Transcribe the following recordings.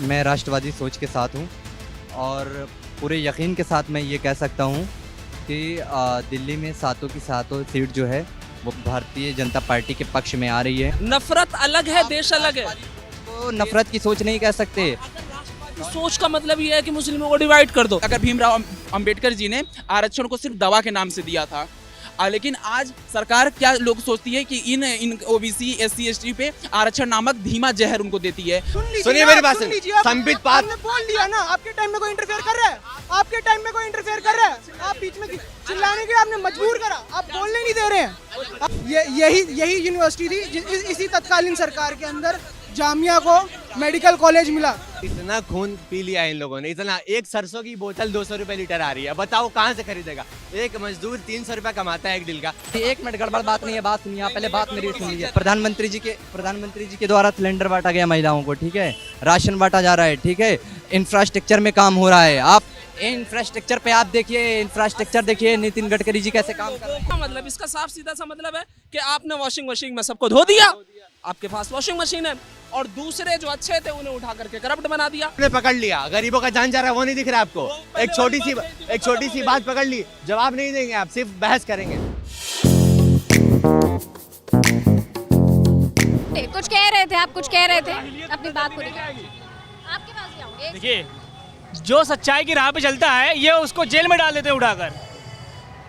मैं राष्ट्रवादी सोच के साथ हूँ और पूरे यकीन के साथ मैं ये कह सकता हूँ कि दिल्ली में सातों की सातों सीट जो है वो भारतीय जनता पार्टी के पक्ष में आ रही है। नफरत अलग है, देश अलग है। तो नफरत की सोच नहीं कह सकते। सोच का मतलब ये है कि मुस्लिमों को डिवाइड कर दो। अगर भीमराव अंबेडकर जी ने आरक्षण को सिर्फ दवा के नाम से दिया था, लेकिन आज सरकार क्या लोग सोचती है कि इन ओबीसी एससी एसटी पे आरक्षण नामक धीमा जहर उनको देती है। सुनिए मेरी बात, संबित पाठ बोल दिया ना, आपके टाइम में कोई इंटरफेयर कर रहा है? आपके टाइम में कोई इंटरफेयर कर रहा है? आप बीच में चिल्लाने के लिए आपने मजबूर करा, आप बोलने नहीं दे रहे हैं। यही यूनिवर्सिटी थी इसी तत्कालीन सरकार के अंदर जामिया को मेडिकल कॉलेज मिला। इतना खून पी लिया इन लोगों ने, इतना। एक सरसों की बोतल 200 रुपए लीटर आ रही है, बताओ कहाँ से खरीदेगा? एक मजदूर 300 रुपए कमाता है एक दिन का। एक मिनट, गड़बड़ बात नहीं है, बात सुनिए आप, पहले बात मेरी सुन लीजिए। प्रधानमंत्री जी के द्वारा सिलेंडर बांटा गया महिलाओं को, ठीक है, राशन बांटा जा रहा है, ठीक है, इंफ्रास्ट्रक्चर में काम हो रहा है। आप इंफ्रास्ट्रक्चर पे आप देखिए, इंफ्रास्ट्रक्चर देखिए नितिन गडकरी जी कैसे काम कर रहे हैं। मतलब इसका साफ सीधा सा मतलब है कि आपने वॉशिंग मशीन में सबको धो दिया, आपके पास वॉशिंग मशीन है, और दूसरे जो अच्छे थे उन्हें उठा करके करप्ट बना दिया। आपने पकड़ लिया, गरीबों का जान जा रहा है वो नहीं दिख रहा आपको। एक छोटी सी बात पकड़ ली, जवाब नहीं देंगे आप, सिर्फ बहस करेंगे। कुछ कह रहे थे आप, कुछ कह रहे थे, अपनी बात पूरी करें। आपके पास ही आऊंगे। देखिए, जो सच्चाई की राह पे चलता है ये उसको जेल में डाल देते हैं उठाकर।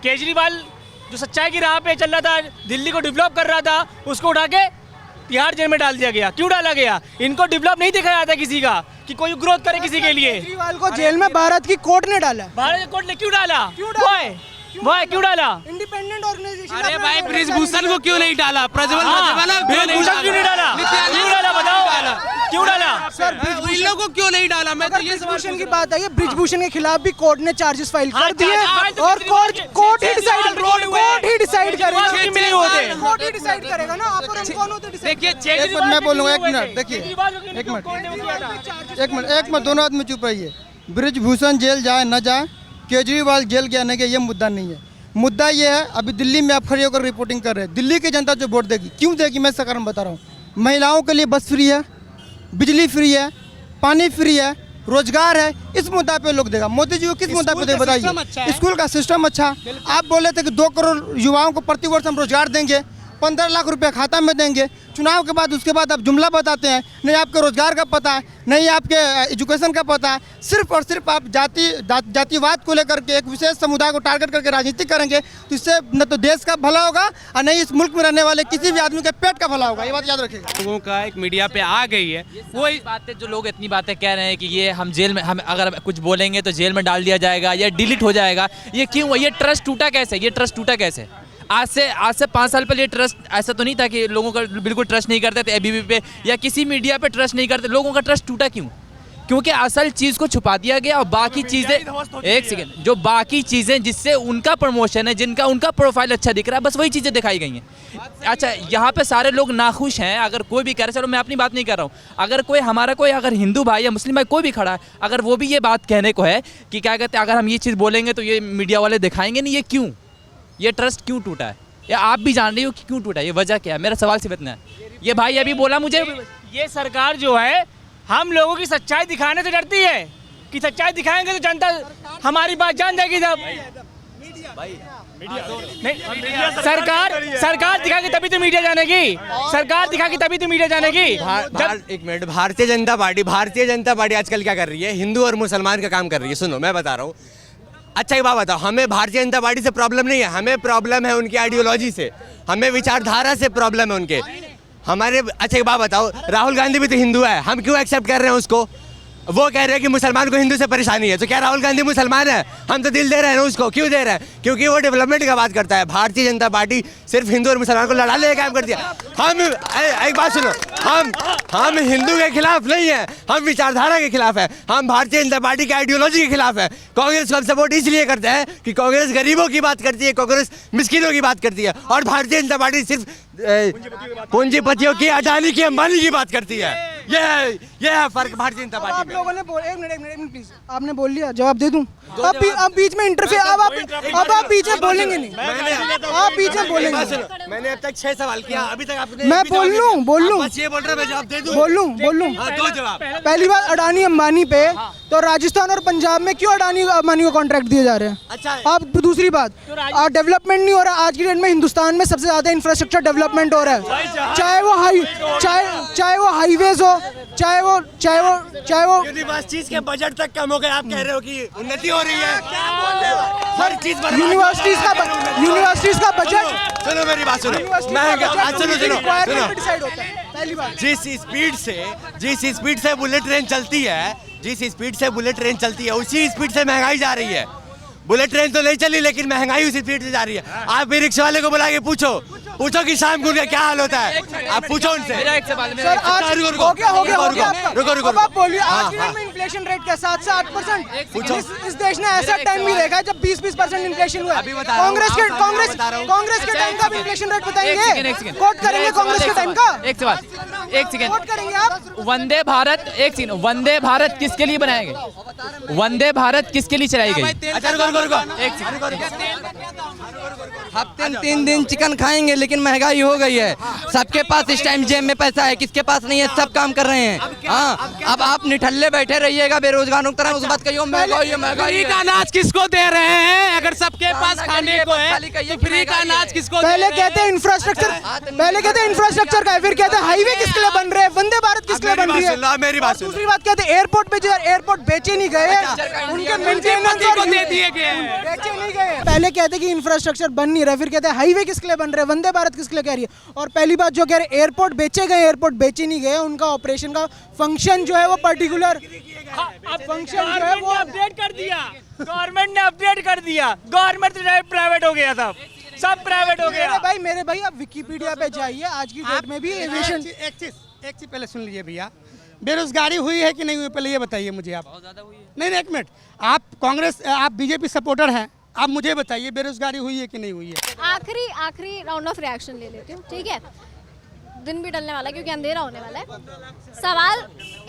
केजरीवाल जो सच्चाई की राह पे चल रहा था, दिल्ली को डेवलप कर रहा था, उसको उठा के तिहाड़ जेल में डाल दिया गया। क्यों डाला गया? इनको डेवलप नहीं दिखाया जाता किसी का कि कोई ग्रोथ करे किसी के लिए। केजरीवाल को जेल में भारत की कोर्ट ने डाला। भारत की कोर्ट ने क्यों डाला? क्यों डाला? Independent organization. अरे भाई, बृजभूषण को क्यों नहीं डाला? प्रज्वल बृजभूषण क्यों नहीं डाला? क्यों डाला बताओ? क्यों डाला? सर इन लोगों को क्यों नहीं डाला? मैं तो ये बृजभूषण की बात आई है, बृजभूषण के खिलाफ भी कोर्ट ने चार्जेस फाइल कर दिए और कोर्ट ही डिसाइड करेगा ना। आप और हम कौन होते डिसाइड? देखिए, मैं बोलूँगा, एक मिनट देखिए, एक मिनट दोनों आदमी चुप रहिए। बृजभूषण जेल जाए न जाए, केजरीवाल जेल गया नहीं गया, ये मुद्दा नहीं है। मुद्दा ये है, अभी दिल्ली में आप खड़े होकर रिपोर्टिंग कर रहे हैं, दिल्ली की जनता जो वोट देगी, क्यों देगी? मैं इसका कारण बता रहा हूँ। महिलाओं के लिए बस फ्री है, बिजली फ्री है, पानी फ्री है, रोजगार है, इस मुद्दा पे लोग देगा। मोदी जी को किस मुद्दा पे बताइए? स्कूल का सिस्टम अच्छा। आप बोले थे कि 2 करोड़ युवाओं को प्रति वर्ष हम रोजगार देंगे, 15 लाख रुपए खाता में देंगे। चुनाव के बाद उसके बाद आप जुमला बताते हैं, नहीं आपके रोजगार का पता है, नहीं आपके एजुकेशन का पता है। सिर्फ और सिर्फ आप जातिवाद को लेकर के एक विशेष समुदाय को टारगेट करके राजनीति करेंगे, तो इससे न तो देश का भला होगा और नहीं इस मुल्क में रहने वाले किसी भी आदमी के पेट का भला होगा। ये बात याद रखिएगा। लोगों का एक मीडिया पे आ गई है, वो बातें जो लोग इतनी बातें कह रहे हैं कि ये हम जेल में, हम अगर कुछ बोलेंगे तो जेल में डाल दिया जाएगा या डिलीट हो जाएगा, ये क्यों? ये ट्रस्ट टूटा कैसे? ये ट्रस्ट टूटा कैसे? आज से 5 साल पहले ट्रस्ट ऐसा तो नहीं था कि लोगों का बिल्कुल ट्रस्ट नहीं करते थे, एबीपी पे या किसी मीडिया पे ट्रस्ट नहीं करते। लोगों का ट्रस्ट टूटा क्यों? क्योंकि असल चीज़ को छुपा दिया गया और बाकी चीज़ें, एक सेकेंड, जो बाकी चीज़ें जिससे उनका प्रमोशन है, जिनका उनका प्रोफाइल अच्छा दिख रहा है, बस वही चीज़ें दिखाई गई हैं। अच्छा, यहाँ पे सारे लोग नाखुश हैं। अगर कोई भी कह रहा है, चलो मैं अपनी बात नहीं कर रहा हूँ, अगर कोई हमारा कोई अगर हिंदू भाई या मुस्लिम भाई कोई भी खड़ा है, अगर वो भी ये बात कहने को है कि क्या कहते हैं, अगर हम ये चीज़ बोलेंगे तो ये मीडिया वाले दिखाएंगे नहीं, ये क्यों? ये ट्रस्ट क्यों टूटा है? या आप भी जान रही हो कि क्यों टूटा है? ये वजह क्या है? मेरा सवाल सिर्फ इतना है। ये भाई अभी बोला मुझे, ये सरकार जो है हम लोगों की सच्चाई दिखाने से डरती है कि सच्चाई दिखाएंगे तो जनता हमारी बात जान जाएगी। जब सरकार दिखाएगी तभी तो मीडिया जानेगी, सरकार दिखाएगी तभी तो मीडिया जानेगी। एक मिनट, भारतीय जनता पार्टी आजकल क्या कर रही है? हिंदू और मुसलमान का काम कर रही है। सुनो, मैं बता रहा हूँ। अच्छा, एक बात बताओ, हमें भारतीय जनता पार्टी से प्रॉब्लम नहीं है, हमें प्रॉब्लम है उनकी आइडियोलॉजी से, हमें विचारधारा से प्रॉब्लम है उनके हमारे। अच्छा, एक बात बताओ, राहुल गांधी भी तो हिंदू है, हम क्यों एक्सेप्ट कर रहे हैं उसको? वो कह रहे हैं कि मुसलमान को हिंदू से परेशानी है, तो क्या राहुल गांधी मुसलमान है? हम तो दिल दे रहे हैं ना उसको। क्यों दे रहे हैं? क्योंकि वो डेवलपमेंट का बात करता है। भारतीय जनता पार्टी सिर्फ हिंदू और मुसलमान को लड़ाने का काम करती है। हम एक बात सुनो, हम हिंदू के खिलाफ नहीं है, हम विचारधारा के खिलाफ है, हम भारतीय जनता पार्टी की आइडियोलॉजी के खिलाफ है। कांग्रेस को हम सपोर्ट इसलिए करते हैं कि कांग्रेस गरीबों की बात करती है, कांग्रेस मिस्किनों की बात करती है, और भारतीय जनता पार्टी सिर्फ पूंजीपतियों की, अडानी की, अंबानी की बात करती है। ये है फर्क भारतीय जनता आप पार्टी में। लोगों ने एक मिनट प्लीज, आपने बोल लिया, जवाब दे दूं? आप बीच में इंटरफेयर, अब आप बीच में बोलेंगे नहीं, आप बीच में बोलेंगे। मैंने अब तक 6 सवाल किया, अभी तक आपने मैं बोल लूं बस ये बोल रहा, मैं जवाब दे दूं। बोल लूं। हाँ, दो जवाब। पहली बात अडानी अंबानी पे, तो राजस्थान और पंजाब में क्यों अडानी अंबानी को कॉन्ट्रैक्ट दिए जा रहे हैं? अच्छा है। आप दूसरी बात, डेवलपमेंट नहीं हो रहा आज की डेट में। हिंदुस्तान में सबसे ज्यादा इंफ्रास्ट्रक्चर डेवलपमेंट हो रहा है, चाहे वो हाईवेज हो, चाहे वो यूनिवर्सिटीज के बजट तक कम हो गए, आप कह रहे हो कि उन्नति हो रही है? हर चीज यूनिवर्सिटीज का बजट। सुनो मेरी बात सुनो, जिस स्पीड से बुलेट ट्रेन चलती है उसी स्पीड से महंगाई जा रही है। बुलेट ट्रेन तो नहीं चली, लेकिन महंगाई उसी स्पीड से जा रही है। आप भी रिक्शा वाले को बुला के पूछो कि शाम को उनका क्या हाल होता है, आप पूछो उनसे। रुको, आप बोलिए, आज की डेट में इन्फ्लेशन रेट क्या 7 से 8%? पूछो। इस देश ने ऐसा टाइम भी देखा है जब 20% इन्फ्लेशन हुआ है। कांग्रेस के टाइम का इन्फ्लेशन रेट बताएंगे, कोट करेंगे कांग्रेस के टाइम का? एक सवाल, एक सेकंड, कोट करेंगे आप? वंदे भारत, एक सेकंड, वंदे भारत किसके लिए बनाया गया? वंदे भारत किसके लिए चलाई गई? अच्छा रुको, हफ्ते में 3 दिन चिकन खाएंगे, लेकिन महंगाई हो गई है। सबके पास इस टाइम जेब में पैसा है, किसके पास नहीं है? सब काम कर रहे हैं। हाँ, अब आप निठल्ले बैठे रहिएगा बेरोजगारों की तरह, उस बात कहियो महंगाई का अनाज किसको दे रहे हैं? अगर सबके पास खाने को है तो फ्री का अनाज किसको? पहले कहते हैं इंफ्रास्ट्रक्चर का है, फिर कहते हैं हाईवे किसके लिए बन रहे हैं, वंदे भारत किसके लिए बन रही है? मेरी बात सुनो। दूसरी बात कहते हैं एयरपोर्ट पे जो एयरपोर्ट बेचे नहीं गए, उनके मेंटेनेंस को दे दिए गए हैं। बेचे नहीं गए। पहले कहते कि इंफ्रास्ट्रक्चर बन नहीं रहा, फिर कहते हैं हाईवे किसके लिए बन रहे हैं, वंदे भारत किसके लिए कह रही है। और पहली बात जो कह रहे एयरपोर्ट बेचे गए, एयरपोर्ट बेचे नहीं गए, उनका ऑपरेशन का फंक्शन जो है वो पर्टिकुलर फंक्शन जो है वो अपडेट कर दिया, गवर्नमेंट ने अपडेट कर दिया, गवर्नमेंट प्राइवेट हो गया था, सब प्राइवेट हो गया। मेरे भाई आप विकिपीडिया पे जाइए, आज की डेट में भी एविएशन। एक चीज पहले सुन लीजिए भैया, बेरोजगारी हुई है कि नहीं हुई, पहले ये बताइए मुझे आप। बहुत ज्यादा हुई है। नहीं, एक मिनट, आप बीजेपी सपोर्टर हैं, आप मुझे बताइए बेरोजगारी हुई है कि नहीं हुई है? आखिरी राउंड ऑफ रिएक्शन ले लेती हूँ, ठीक है? दिन भी डलने वाला है क्योंकि अंधेरा होने वाला है। सवाल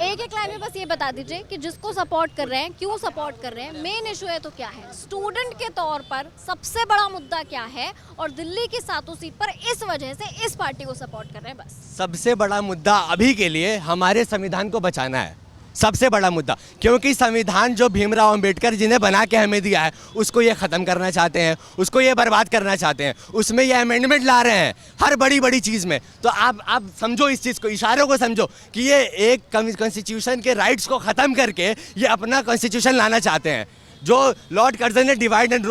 एक लाइन में बस ये बता दीजिए कि जिसको सपोर्ट कर रहे हैं, क्यों सपोर्ट कर रहे हैं, मेन इशू है तो क्या है? स्टूडेंट के तौर पर सबसे बड़ा मुद्दा क्या है? और दिल्ली की 7 सीट पर इस वजह से इस पार्टी को सपोर्ट कर रहे हैं बस। सबसे बड़ा मुद्दा अभी के लिए हमारे संविधान को बचाना है, सबसे बड़ा मुद्दा। क्योंकि संविधान जो भीमराव अंबेडकर जी ने बना के हमें दिया है, उसको ये ख़त्म करना चाहते हैं, उसको ये बर्बाद करना चाहते हैं। उसमें ये अमेंडमेंट ला रहे हैं हर बड़ी चीज़ में। तो आप समझो इस चीज़ को, इशारों को समझो कि ये एक कॉन्स्टिट्यूशन के राइट्स को ख़त्म करके ये अपना कॉन्स्टिट्यूशन लाना चाहते हैं। जो लॉर्ड कर्जन ने डिवाइड एंड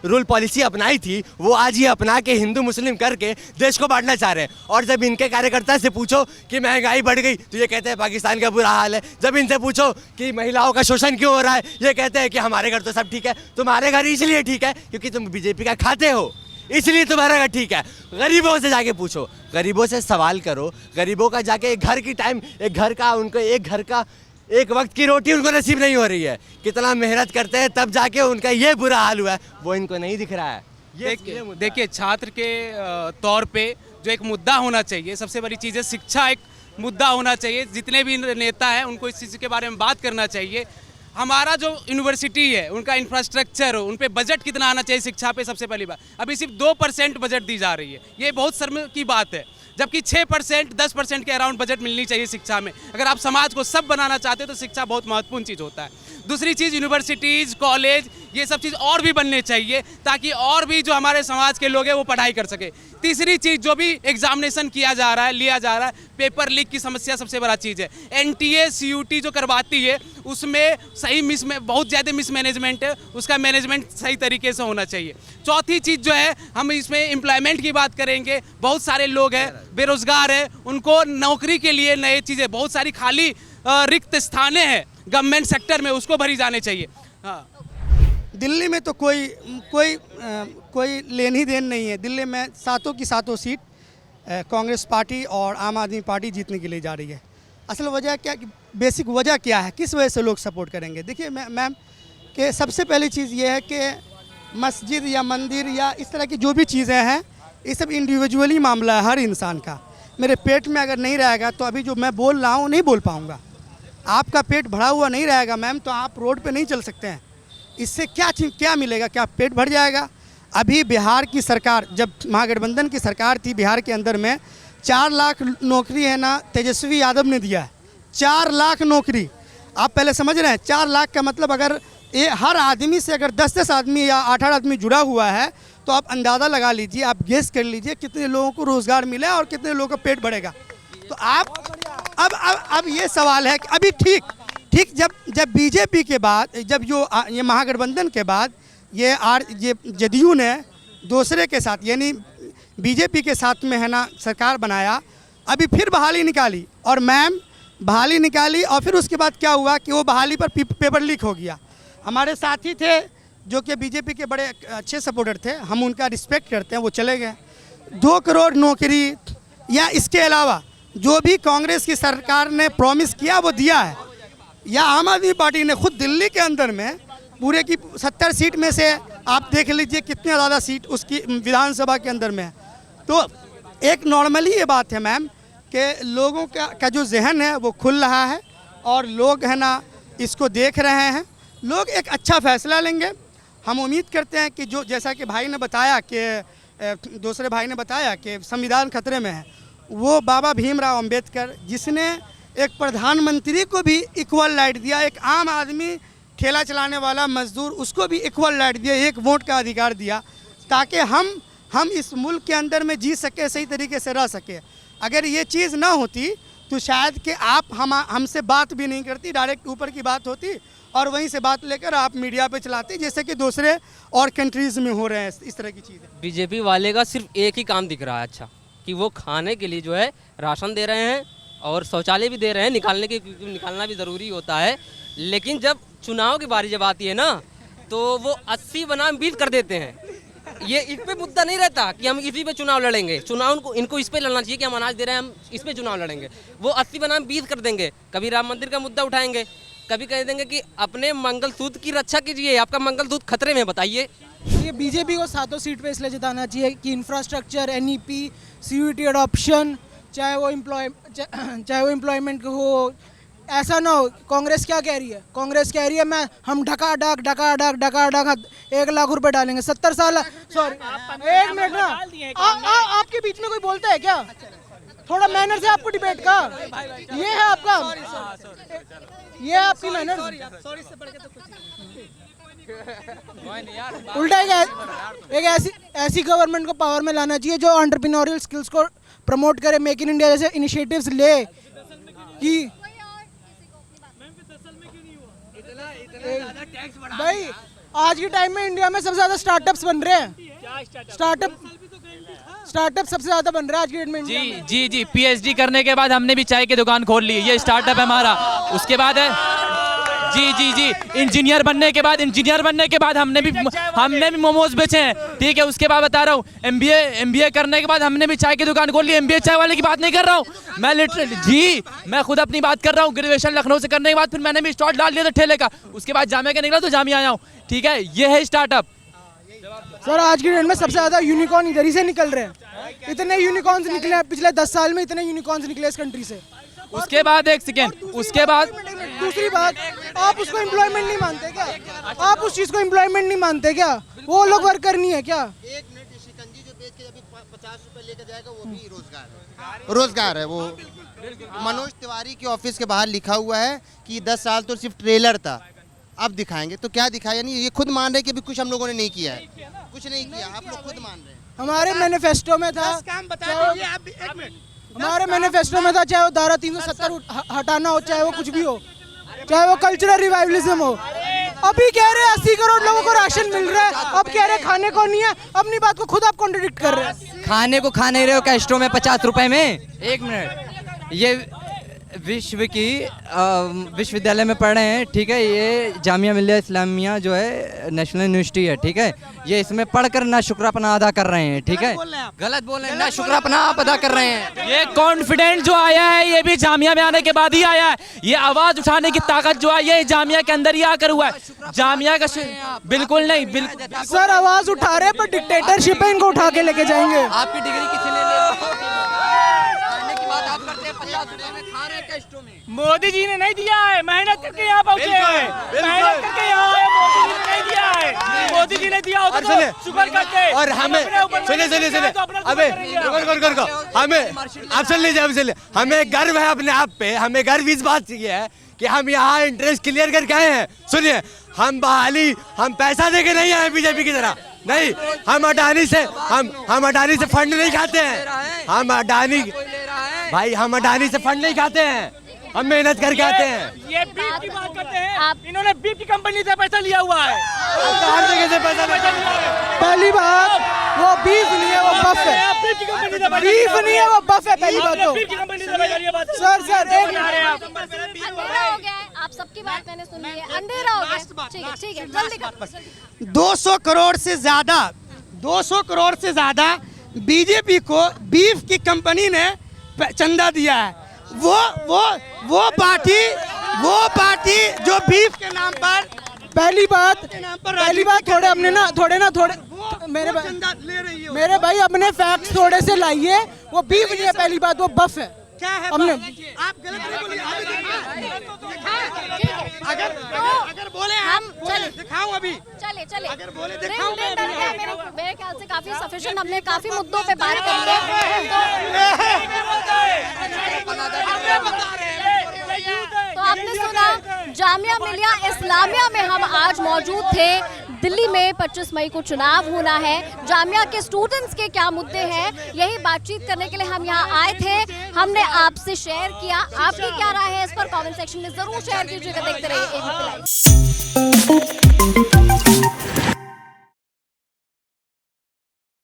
रूल पॉलिसी अपनाई थी, वो आज ये अपना के हिंदू मुस्लिम करके देश को बांटना चाह रहे हैं। और जब इनके कार्यकर्ता से पूछो कि महंगाई बढ़ गई, तो ये कहते हैं पाकिस्तान का बुरा हाल है। जब इनसे पूछो कि महिलाओं का शोषण क्यों हो रहा है, ये कहते हैं कि हमारे घर तो सब ठीक है। तुम्हारे घर इसलिए ठीक है क्योंकि तुम बीजेपी का खाते हो, इसलिए तुम्हारा घर ठीक है। गरीबों से जाके पूछो, गरीबों से सवाल करो, गरीबों का जाके एक घर का एक वक्त की रोटी उनको नसीब नहीं हो रही है। कितना मेहनत करते हैं तब जाके उनका ये बुरा हाल हुआ है, वो इनको नहीं दिख रहा है। देखिए छात्र के तौर पे जो एक मुद्दा होना चाहिए, सबसे बड़ी चीज़ है शिक्षा, एक मुद्दा होना चाहिए। जितने भी नेता हैं उनको इस चीज़ के बारे में बात करना चाहिए। हमारा जो यूनिवर्सिटी है उनका इंफ्रास्ट्रक्चर हो, उन पे बजट कितना आना चाहिए शिक्षा पे, सबसे पहली बात। अभी सिर्फ 2% बजट दी जा रही है, ये बहुत शर्म की बात है। जबकि 6% 10% के अराउंड बजट मिलनी चाहिए शिक्षा में। अगर आप समाज को सब बनाना चाहते हो तो शिक्षा बहुत महत्वपूर्ण चीज़ होता है। दूसरी चीज़, यूनिवर्सिटीज़, कॉलेज, ये सब चीज़ और भी बनने चाहिए ताकि और भी जो हमारे समाज के लोग हैं वो पढ़ाई कर सके। तीसरी चीज़, जो भी एग्जामिनेशन लिया जा रहा है, पेपर लीक की समस्या सबसे बड़ा चीज़ है। NTA CUT जो करवाती है उसमें बहुत ज़्यादा मिसमैनेजमेंट है, उसका मैनेजमेंट सही तरीके से होना चाहिए। चौथी चीज़ जो है, हम इसमें एम्प्लॉयमेंट की बात करेंगे। बहुत सारे लोग हैं बेरोजगार हैं, उनको नौकरी के लिए नई चीज़ें, बहुत सारी खाली रिक्त स्थानें हैं गवर्नमेंट सेक्टर में, उसको भरी जाने चाहिए। हाँ, दिल्ली में तो कोई लेन ही देन नहीं है। दिल्ली में 7 की 7 सीट कांग्रेस पार्टी और आम आदमी पार्टी जीतने के लिए जा रही है। असल वजह क्या, बेसिक वजह क्या है, किस वजह से लोग सपोर्ट करेंगे? देखिए मैम कि सबसे पहली चीज़ ये है कि मस्जिद या मंदिर या इस तरह की जो भी चीज़ें हैं, ये सब इंडिविजुअली मामला है हर इंसान का। मेरे पेट में अगर नहीं रहेगा तो अभी जो मैं बोल रहा हूँ नहीं बोल पाऊँगा। आपका पेट भरा हुआ नहीं रहेगा मैम तो आप रोड पे नहीं चल सकते हैं। इससे क्या मिलेगा? क्या पेट भर जाएगा? अभी बिहार की सरकार, जब महागठबंधन की सरकार थी बिहार के अंदर में 4 लाख नौकरी है ना तेजस्वी यादव ने दिया है। 4 लाख नौकरी, आप पहले समझ रहे हैं? 4 लाख का मतलब अगर ये हर आदमी से अगर 10-10 आदमी या 8-8 आदमी जुड़ा हुआ है तो आप अंदाज़ा लगा लीजिए, आप गेस कर लीजिए कितने लोगों को रोज़गार मिला और कितने लोगों का पेट भरेगा। तो आप अब ये सवाल है कि अभी ठीक जब बीजेपी के बाद, जब ये महागठबंधन के बाद ये जदयू ने दूसरे के साथ यानी बीजेपी के साथ में है ना सरकार बनाया, अभी फिर बहाली निकाली और मैम बहाली निकाली और फिर उसके बाद क्या हुआ कि वो बहाली पर पेपर लीक हो गया। हमारे साथी थे जो कि बीजेपी के बड़े अच्छे सपोर्टर थे, हम उनका रिस्पेक्ट करते हैं, वो चले गए। 2 करोड़ नौकरी या इसके अलावा जो भी कांग्रेस की सरकार ने प्रॉमिस किया वो दिया है, या आम आदमी पार्टी ने खुद दिल्ली के अंदर में पूरे की 70 सीट में से आप देख लीजिए कितने ज़्यादा सीट उसकी विधानसभा के अंदर में है। तो एक नॉर्मली ये बात है मैम कि लोगों का जो जहन है वो खुल रहा है और लोग है ना इसको देख रहे हैं, लोग एक अच्छा फैसला लेंगे। हम उम्मीद करते हैं कि जो जैसा कि भाई ने बताया कि दूसरे भाई ने बताया कि संविधान खतरे में है, वो बाबा भीमराव अंबेडकर जिसने एक प्रधानमंत्री को भी इक्वल राइट दिया, एक आम आदमी ठेला चलाने वाला मजदूर उसको भी इक्वल राइट दिया, एक वोट का अधिकार दिया, ताकि हम इस मुल्क के अंदर में जी सके, सही तरीके से रह सके। अगर ये चीज़ ना होती तो शायद कि आप हमसे बात भी नहीं करती, डायरेक्ट ऊपर की बात होती और वहीं से बात लेकर आप मीडिया पे चलाते, जैसे कि दूसरे और कंट्रीज़ में हो रहे हैं इस तरह की चीज़ें। बीजेपी वाले का सिर्फ एक ही काम दिख रहा है अच्छा, कि वो खाने के लिए जो है राशन दे रहे हैं और शौचालय भी दे रहे हैं, निकालना भी ज़रूरी होता है। लेकिन जब चुनाव की बारी जब आती है ना तो वो 80 बनाम 20 कर देते हैं। ये इस पे मुद्दा नहीं रहता कि हम इसी पे चुनाव लड़ेंगे, चुनाव इनको इस पे लड़ना चाहिए कि हम अनाज दे रहे हैं हम इस पे चुनाव लड़ेंगे। वो 80 बनाम 20 कर देंगे, कभी राम मंदिर का मुद्दा उठाएंगे, कभी कह देंगे कि अपने मंगलसूत्र की रक्षा कीजिए, आपका मंगलसूत्र खतरे में, बताइए। ये बीजेपी को 7 सीट पे इसलिए जिताना चाहिए कि इंफ्रास्ट्रक्चर, NEP, CUET अडॉप्शन, चाहे वो एम्प्लॉयमेंट हो, ऐसा ना हो। कांग्रेस क्या कह रही है? कांग्रेस कह रही है हम ढकाढक 1 लाख रुपए डालेंगे। 70 साल, सॉरी 1 मिनट ना, आपके बीच में कोई बोलता है क्या? थोड़ा मैनर से आपको डिबेट का, ये है आपका, ये है आपकी मैनर। उल्टा एक ऐसी गवर्नमेंट को पावर में लाना चाहिए जो एंटरप्रेन्योरियल स्किल्स को प्रमोट करे, मेक इन इंडिया जैसे इनिशिएटिव्स ले कि भाई आज के टाइम में इंडिया में सबसे ज्यादा स्टार्टअप्स बन रहे हैं। स्टार्टअप सबसे ज्यादा बन रहा है आज के डेट में इंडिया में। जी PhD करने के बाद हमने भी चाय की दुकान खोल ली, ये स्टार्टअप है हमारा। उसके बाद है जी इंजीनियर बनने के बाद हमने भी मोमोज बेचे हैं, ठीक है। उसके बाद बता रहा हूँ MBA करने के बाद हमने भी चाय की दुकान खोल ली। MBA चाय वाले की बात नहीं कर रहा हूँ मैं, लिटरली मैं खुद अपनी बात कर रहा हूँ। ग्रेजुएशन लखनऊ से करने के बाद फिर मैंने भी स्टॉल डाल दिया था ठेले का, उसके बाद जामिया का निकला तो जामिया आया हूँ, ठीक है। ये है स्टार्टअप। सर आज के डेट में सबसे ज्यादा यूनिकॉर्न इधर ही से निकल रहे हैं। इतने यूनिकॉर्न्स निकले हैं पिछले 10 साल में, इतने यूनिकॉर्न्स निकले इस कंट्री से। उसके बाद एक सेकेंड, उसके बाद दूसरी बात, आप उसको एम्प्लॉयमेंट नहीं मानते क्या? आप उस चीज को एम्प्लॉयमेंट नहीं मानते क्या? वो लोग वर्कर नहीं है क्या? 1 मिनट शिकंजी जो बेच के अभी 50 रुपए लेकर जाएगा वो भी रोजगार है। वो मनोज तिवारी के ऑफिस के बाहर लिखा हुआ है कि 10 साल तो सिर्फ ट्रेलर था, अब दिखाएंगे। तो क्या दिखाया? यानी ये खुद मान रहे कि अभी कुछ हम लोगों ने नहीं किया है, कुछ नहीं किया, आप लोग खुद मान रहे हैं। हमारे मैनिफेस्टो में था, हमारे मैनिफेस्टो में था चाहे वो धारा 370 हटाना हो, चाहे वो कुछ भी हो, चाहे वो कल्चरल रिवाइवलिज्म हो। अभी कह रहे हैं 80 करोड़ लोगों को राशन मिल रहा है, अब कह रहे हैं खाने को नहीं है। अपनी बात को खुद आप कॉन्ट्रडिक्ट कर रहे हैं। खाने को खा नहीं रहे हो कैस्ट्रो में 50 रुपए में। 1 मिनट, ये विश्वविद्यालय में पढ़ रहे हैं, ठीक है। ये जामिया मिल्लिया इस्लामिया जो है नेशनल यूनिवर्सिटी है, ठीक है। ये इसमें पढ़कर ना शुक्रापना अदा कर रहे हैं, ठीक है। गलत बोल रहे हैं, ना शुक्रापना आप अदा कर रहे हैं। ये कॉन्फिडेंस जो आया है ये भी जामिया में आने के बाद ही आया है। ये आवाज उठाने की ताकत जो आई है जामिया के अंदर ही आकर हुआ है। जामिया का बिल्कुल नहीं, बिल्कुल सर आवाज उठा रहे हैं पर डिक्टेटरशिप है, इनको उठा के लेके जाएंगे। आपकी डिग्री किसी ने ले मोदी जी ने नहीं दिया है, मेहनत करके यहाँ पहुँचे हैं, मेहनत करके यहाँ आए, मोदी जी ने नहीं दिया है। मोदी जी ने दिया होता तो शुक्र करते। और हमें सुनिए अबे रुको हमें आप सुन लीजिए हमें गर्व है अपने आप पे, हमें गर्व इस बात से है कि हम यहाँ इंटरेस्ट क्लियर करके आए हैं। सुनिए हम बहाली हम पैसा देके नहीं आए बीजेपी की तरह, नहीं हम अडानी से फंड नहीं खाते हैं, हम अडानी भाई हम अडानी से फंड नहीं खाते हैं, हम मेहनत करके आते हैं। ये बीफ की बात करते हैं, इन्होंने बीफ की कंपनी से पैसा लिया हुआ है। कहाँ से पैसा लिया है? पहली बात वो बीफ नहीं है, वो बफ है। बीफ नहीं है, वो बफ है। पहली बात तो सर अंधेरा हो गया है, आप सबकी बात मैंने सुन ली है, अंधेरा हो गया। ठीक है जल्दी कर। 200 करोड़ से ज्यादा बीजेपी को बीफ की कंपनी ने चंदा दिया है। वो पार्टी जो बीफ के नाम पर पहली बात थोड़े मेरे भाई अपने फैक्ट्स थोड़े से लाइए। वो बीफ नहीं है, पहली बात वो बफ है। क्या है हमने आप गलत नहीं बोलिए, अगर बोले हम चले दिखाऊं अभी चले अगर बोले दिन दिखाऊं दिन डर गया। मेरे ख्याल से काफी सफिशिएंट, हमने काफी मुद्दों पे बात कर ली तो आपने सुना जामिया मिलिया इस्लामिया में हम आज मौजूद थे। दिल्ली में 25 मई को चुनाव होना है, जामिया के स्टूडेंट्स के क्या मुद्दे हैं, यही बातचीत करने के लिए हम यहाँ आए थे। हमने आपसे शेयर किया, आपकी क्या राय है इस पर कमेंट सेक्शन में जरूर शेयर कीजिएगा। देखते रहिए ABP लाइव।